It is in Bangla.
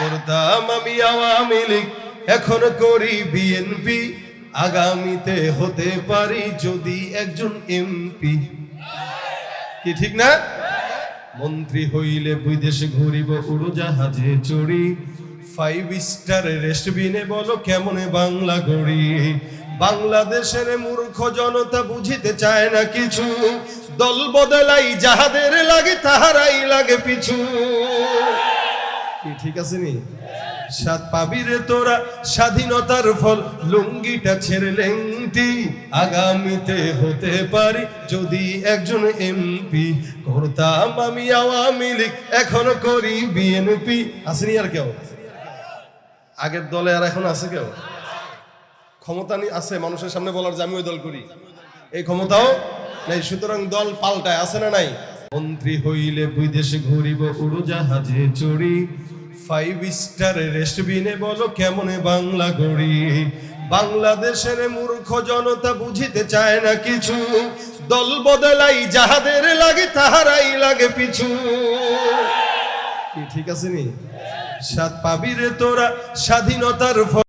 করতাম আমি আওয়ামী লীগ, এখন করি বিএনপি, আগামীতে হতে পারি যদি একজন এমপি। কি ঠিক না? মন্ত্রী হইলে বিদেশে ঘুরিব উড়োজাহাজে চড়ি, 5 স্টার রেস্টবিনে বলো কেমনে বাংলা গড়ি। বাংলাদেশের মূর্খ জনতা বুঝিতে চায় না কিছু, দল বদলাই যাহাদের লাগে তাহারাই লাগে পিছু। কি ঠিক আছে নি? সাত পাবি রে তোরা স্বাধীনতার ফল, লুঙ্গিটা ছেড়ে লেংটি, আগামীতে হতে পারি যদি একজন এমপি। করতাম আমি আওয়ামী লীগ, এখন করি বিএনপি। আসেনি আর কেউ? আগের দলে আর এখন আছে কেউ? ক্ষমতা আছে মানুষের সামনে বলার যে আমি ওই দল করি, এই ক্ষমতাও নাই। সুতরাং দল পাল্টায়, আছে না নাই? মন্ত্রী হইলে বিদেশে ঘুরিব উড়োজাহাজে চড়ি, 5 স্টার রেস্টবিনে বলো কেমনে বাংলা গড়ি। বাংলাদেশের মূর্খ জনতা বুঝিতে চায় না কিছু, দল বদলাই যাহাদের লাগে তাহারাই লাগে পিছু। কি ঠিক আছে নি? সাত পাবি রে তোরা স্বাধীনতার